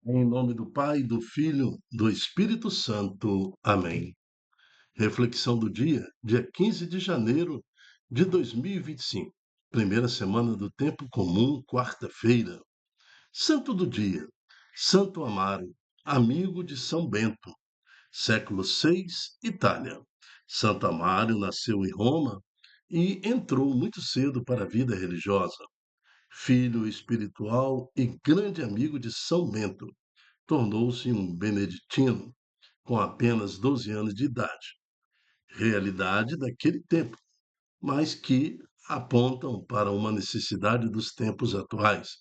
Em nome do Pai, do Filho, do Espírito Santo. Amém. Reflexão do dia 15 de janeiro de 2025. Primeira semana do Tempo Comum, quarta-feira. Santo do dia. Santo Amaro, amigo de São Bento. Século VI, Itália. Santo Amaro nasceu em Roma e entrou muito cedo para a vida religiosa. Filho espiritual e grande amigo de São Bento, tornou-se um beneditino com apenas 12 anos de idade, realidade daquele tempo, mas que apontam para uma necessidade dos tempos atuais.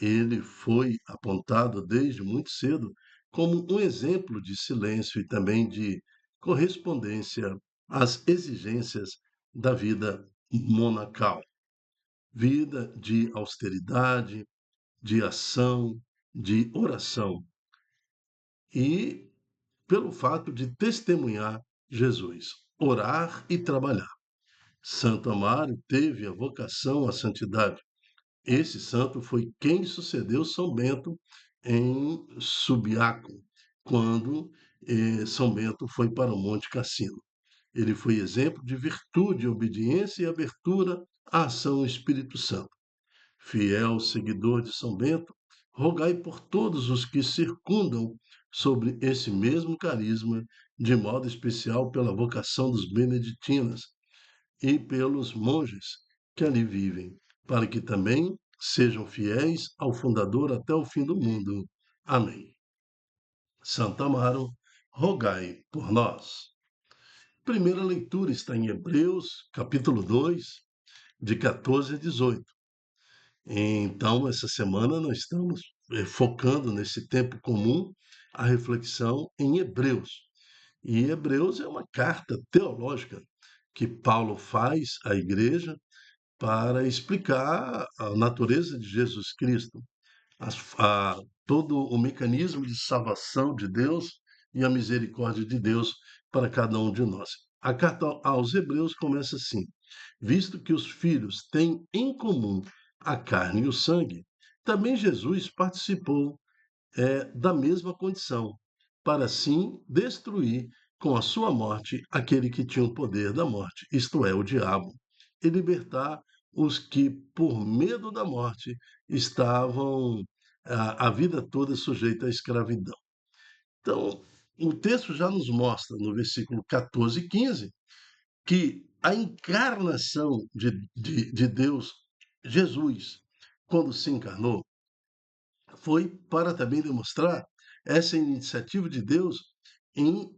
Ele foi apontado desde muito cedo como um exemplo de silêncio e também de correspondência às exigências da vida monacal, vida de austeridade, de ação, de oração. E pelo fato de testemunhar Jesus, orar e trabalhar. Santo Amaro teve a vocação à santidade. Esse santo foi quem sucedeu São Bento em Subiaco, quando São Bento foi para o Monte Cassino. Ele foi exemplo de virtude, obediência e abertura à ação do Espírito Santo. Fiel seguidor de São Bento, rogai por todos os que circundam sobre esse mesmo carisma, de modo especial pela vocação dos beneditinos e pelos monges que ali vivem, para que também sejam fiéis ao fundador até o fim do mundo. Amém. Santo Amaro, rogai por nós. Primeira leitura está em Hebreus, capítulo 2, de 14 a 18. Então, essa semana nós estamos focando nesse tempo comum a reflexão em Hebreus. E Hebreus é uma carta teológica que Paulo faz à igreja para explicar a natureza de Jesus Cristo, as- a- todo o mecanismo de salvação de Deus e a misericórdia de Deus para cada um de nós. A carta aos Hebreus começa assim: visto que os filhos têm em comum a carne e o sangue, também Jesus participou da mesma condição, para assim destruir com a sua morte aquele que tinha o poder da morte, isto é, o diabo, e libertar os que, por medo da morte, estavam a vida toda sujeitos à escravidão. Então, o texto já nos mostra, no versículo 14 e 15, que a encarnação de Deus, Jesus, quando se encarnou, foi para também demonstrar essa iniciativa de Deus em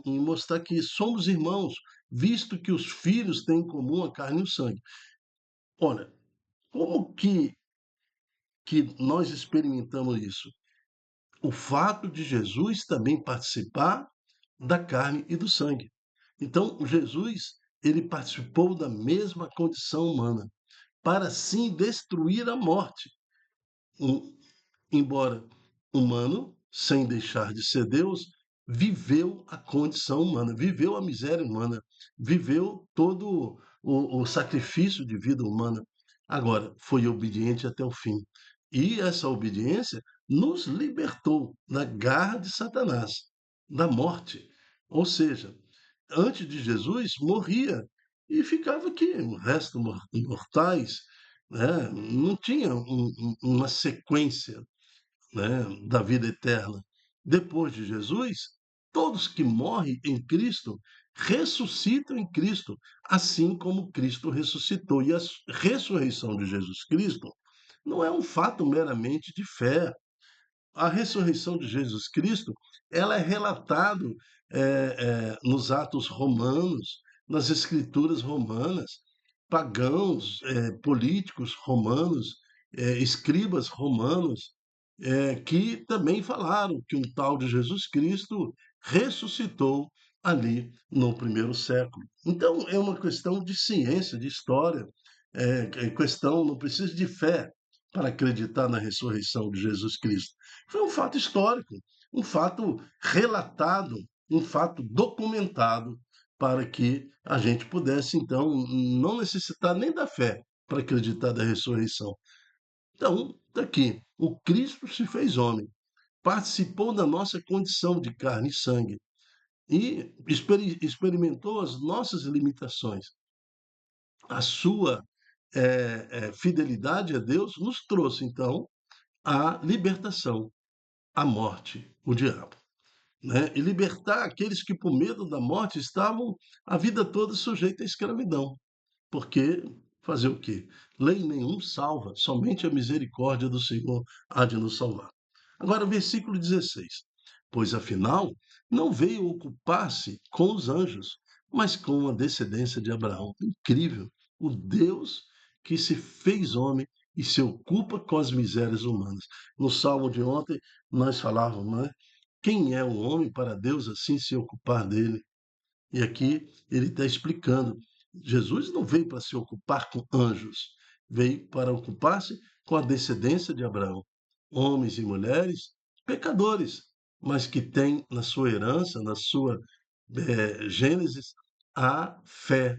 mostrar que somos irmãos, visto que os filhos têm em comum a carne e o sangue. Olha, como que nós experimentamos isso? O fato de Jesus também participar da carne e do sangue. Então, Jesus, ele participou da mesma condição humana, para assim destruir a morte. Embora humano, sem deixar de ser Deus, viveu a condição humana, viveu a miséria humana, viveu todo o sacrifício de vida humana. Agora, foi obediente até o fim. E essa obediência nos libertou da garra de Satanás, da morte. Ou seja, antes de Jesus, morria e ficava aqui, o resto mortais, né? Não tinha uma sequência, né, da vida eterna. Depois de Jesus, todos que morrem em Cristo ressuscitam em Cristo, assim como Cristo ressuscitou. E a ressurreição de Jesus Cristo não é um fato meramente de fé. A ressurreição de Jesus Cristo, ela é relatado nos Atos romanos, nas Escrituras romanas, pagãos, políticos romanos, escribas romanos, que também falaram que um tal de Jesus Cristo ressuscitou ali no primeiro século. Então, é uma questão de ciência, de história, é questão, não precisa de fé para acreditar na ressurreição de Jesus Cristo. Foi um fato histórico, um fato relatado, um fato documentado para que a gente pudesse, então, não necessitar nem da fé para acreditar da ressurreição. Então, está aqui, o Cristo se fez homem, participou da nossa condição de carne e sangue e experimentou as nossas limitações. A sua fidelidade a Deus nos trouxe, então, a libertação, a morte, o diabo. Né? E libertar aqueles que, por medo da morte, estavam a vida toda sujeitos à escravidão. Porque fazer o quê? Lei nenhum salva, somente a misericórdia do Senhor há de nos salvar. Agora, versículo 16. Pois afinal, não veio ocupar-se com os anjos, mas com a descendência de Abraão. Incrível! O Deus que se fez homem e se ocupa com as misérias humanas. No salmo de ontem, nós falávamos, não é? Quem é o homem para Deus assim se ocupar dele? E aqui ele está explicando. Jesus não veio para se ocupar com anjos, veio para ocupar-se com a descendência de Abraão, homens e mulheres pecadores, mas que têm na sua herança, na sua Gênesis, a fé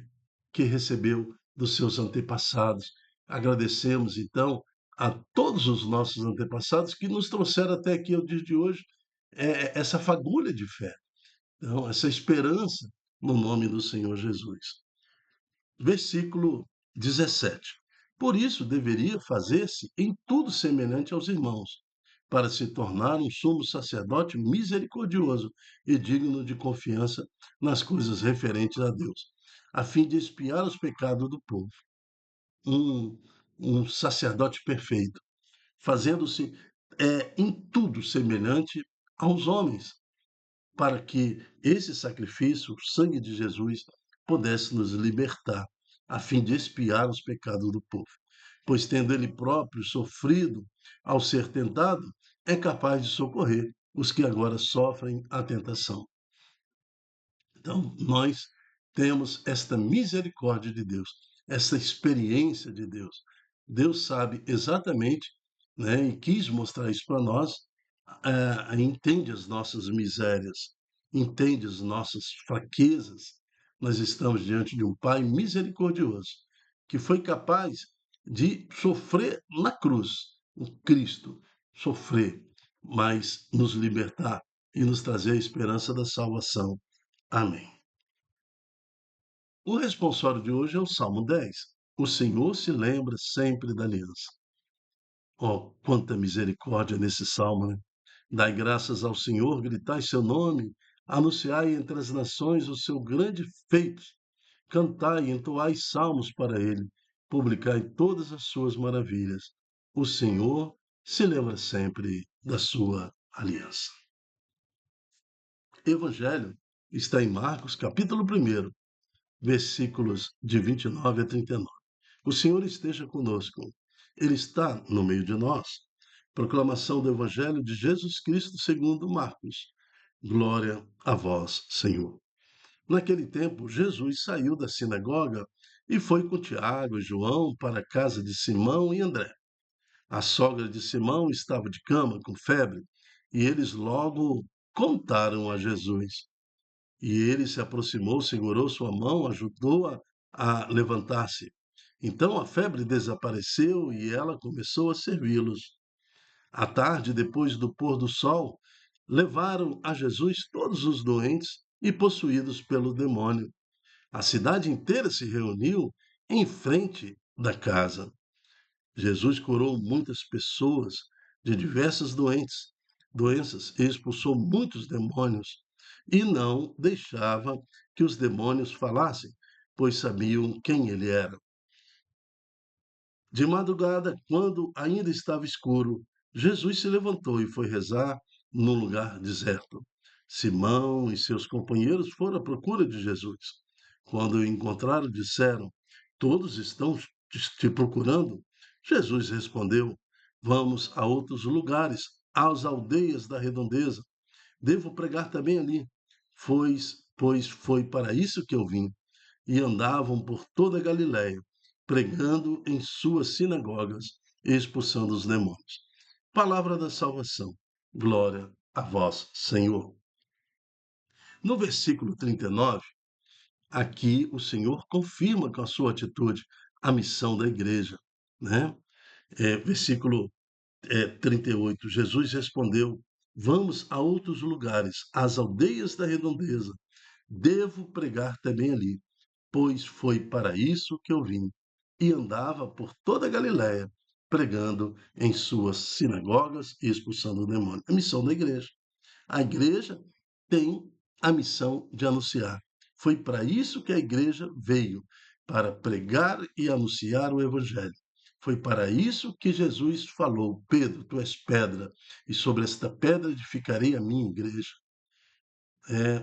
que recebeu dos seus antepassados. Agradecemos, então, a todos os nossos antepassados que nos trouxeram até aqui ao dia de hoje essa fagulha de fé. Então, essa esperança no nome do Senhor Jesus. Versículo 17. Por isso deveria fazer-se em tudo semelhante aos irmãos, para se tornar um sumo sacerdote misericordioso e digno de confiança nas coisas referentes a Deus, a fim de expiar os pecados do povo. Um, um sacerdote perfeito, fazendo-se em tudo semelhante aos homens, para que esse sacrifício, o sangue de Jesus, pudesse nos libertar, a fim de expiar os pecados do povo. Pois, tendo ele próprio sofrido ao ser tentado, é capaz de socorrer os que agora sofrem a tentação. Então, nós temos esta misericórdia de Deus, essa experiência de Deus. Deus sabe exatamente, né, e quis mostrar isso para nós, entende as nossas misérias, entende as nossas fraquezas. Nós estamos diante de um Pai misericordioso, que foi capaz de sofrer na cruz, o Cristo, sofrer, mas nos libertar e nos trazer a esperança da salvação. Amém. O responsório de hoje é o Salmo 10. O Senhor se lembra sempre da aliança. Oh, quanta misericórdia nesse salmo, né? Dai graças ao Senhor, gritai seu nome, anunciai entre as nações o seu grande feito, cantai e entoai salmos para ele, publicai todas as suas maravilhas. O Senhor se lembra sempre da sua aliança. Evangelho está em Marcos, capítulo 1, versículos de 29 a 39. O Senhor esteja conosco. Ele está no meio de nós. Proclamação do Evangelho de Jesus Cristo segundo Marcos. Glória a vós, Senhor. Naquele tempo, Jesus saiu da sinagoga e foi com Tiago e João para a casa de Simão e André. A sogra de Simão estava de cama, com febre, e eles logo contaram a Jesus. E ele se aproximou, segurou sua mão, ajudou-a a levantar-se. Então a febre desapareceu e ela começou a servi-los. À tarde, depois do pôr do sol, levaram a Jesus todos os doentes e possuídos pelo demônio. A cidade inteira se reuniu em frente da casa. Jesus curou muitas pessoas de diversas doenças e expulsou muitos demônios e não deixava que os demônios falassem, pois sabiam quem ele era. De madrugada, quando ainda estava escuro, Jesus se levantou e foi rezar num lugar deserto. Simão e seus companheiros foram à procura de Jesus. Quando o encontraram, disseram: Todos estão te procurando. Jesus respondeu: Vamos a outros lugares, às aldeias da redondeza. Devo pregar também ali, pois foi para isso que eu vim. E andavam por toda a Galiléia, pregando em suas sinagogas e expulsando os demônios. Palavra da salvação. Glória a vós, Senhor. No versículo 39, aqui o Senhor confirma com a sua atitude a missão da igreja, né? Versículo 38, Jesus respondeu: Vamos a outros lugares, às aldeias da redondeza. Devo pregar também ali, pois foi para isso que eu vim. E andava por toda a Galiléia, pregando em suas sinagogas e expulsando o demônio. A missão da igreja. A igreja tem a missão de anunciar. Foi para isso que a igreja veio, para pregar e anunciar o evangelho. Foi para isso que Jesus falou: Pedro, tu és pedra, e sobre esta pedra edificarei a minha igreja.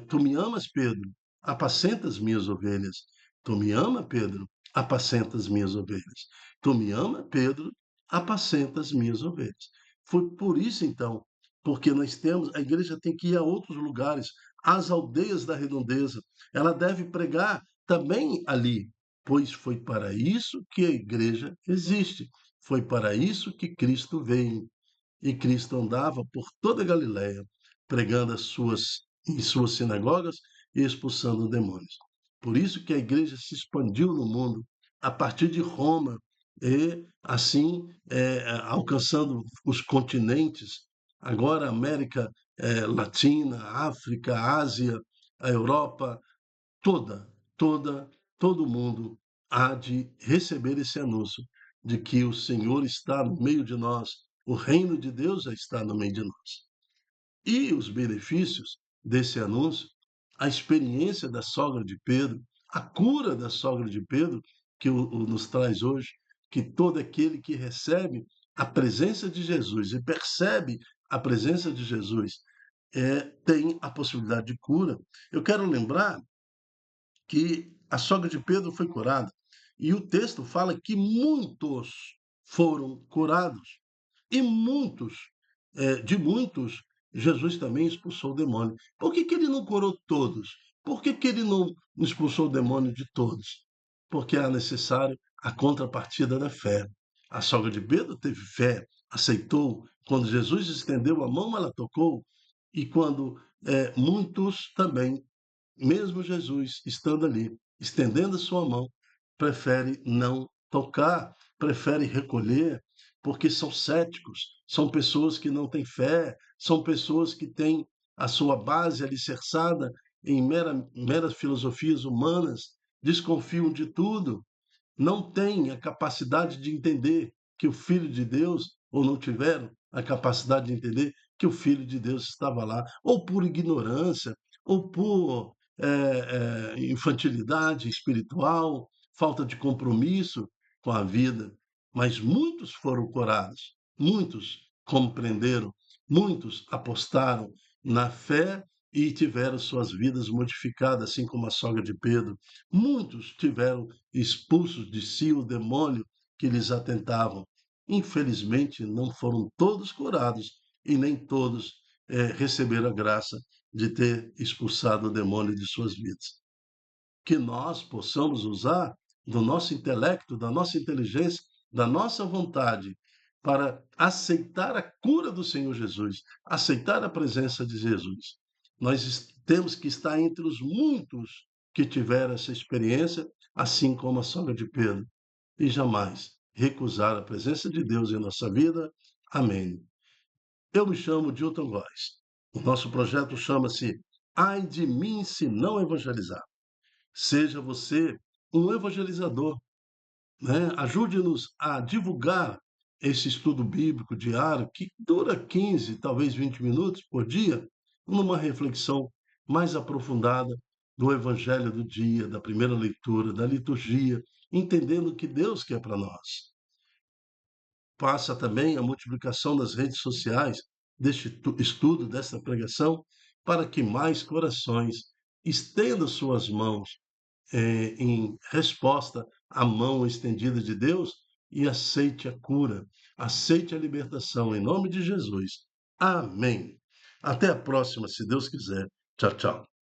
Tu me amas, Pedro? Apacenta as minhas ovelhas. Tu me ama, Pedro? Apacenta as minhas ovelhas. Tu me ama, Pedro? Apacenta as minhas ovelhas. Foi por isso, então, porque nós temos, a igreja tem que ir a outros lugares, às aldeias da redondeza. Ela deve pregar também ali, pois foi para isso que a igreja existe. Foi para isso que Cristo veio. E Cristo andava por toda a Galiléia, pregando em suas sinagogas e expulsando demônios. Por isso que a igreja se expandiu no mundo, a partir de Roma, e assim alcançando os continentes, agora a América Latina, África, Ásia, a Europa, toda, toda, todo mundo há de receber esse anúncio de que o Senhor está no meio de nós, o reino de Deus já está no meio de nós. E os benefícios desse anúncio, a experiência da sogra de Pedro, a cura da sogra de Pedro, que nos traz hoje, que todo aquele que recebe a presença de Jesus e percebe a presença de Jesus tem a possibilidade de cura. Eu quero lembrar que a sogra de Pedro foi curada. E o texto fala que muitos foram curados. E muitos, de muitos, Jesus também expulsou o demônio. Por que, que ele não curou todos? Por que, que ele não expulsou o demônio de todos? Porque era necessário a contrapartida da fé. A sogra de Pedro teve fé, aceitou. Quando Jesus estendeu a mão, ela tocou. E quando muitos também mesmo Jesus estando ali, estendendo a sua mão, prefere não tocar, prefere recolher, porque são céticos, são pessoas que não têm fé, são pessoas que têm a sua base alicerçada em meras filosofias humanas, desconfiam de tudo, não têm a capacidade de entender que o Filho de Deus, ou não tiveram a capacidade de entender que o Filho de Deus estava lá, ou por ignorância, ou por infantilidade espiritual, falta de compromisso com a vida. Mas muitos foram curados, muitos compreenderam, muitos apostaram na fé e tiveram suas vidas modificadas, assim como a sogra de Pedro. Muitos tiveram expulsos de si o demônio que lhes atentavam. Infelizmente, não foram todos curados e nem todos receberam a graça de ter expulsado o demônio de suas vidas. Que nós possamos usar do nosso intelecto, da nossa inteligência, da nossa vontade para aceitar a cura do Senhor Jesus, aceitar a presença de Jesus. Nós temos que estar entre os muitos que tiveram essa experiência, assim como a sogra de Pedro, e jamais recusar a presença de Deus em nossa vida. Amém. Eu me chamo Dilton Góes. O nosso projeto chama-se Ai de mim se não evangelizar. Seja você um evangelizador, né? Ajude-nos a divulgar esse estudo bíblico diário que dura 15, talvez 20 minutos por dia, numa reflexão mais aprofundada do evangelho do dia, da primeira leitura, da liturgia, entendendo o que Deus quer para nós. Passa também a multiplicação das redes sociais deste estudo, desta pregação, para que mais corações estendam suas mãos em resposta à mão estendida de Deus e aceite a cura, aceite a libertação, em nome de Jesus. Amém. Até a próxima, se Deus quiser. Tchau, tchau.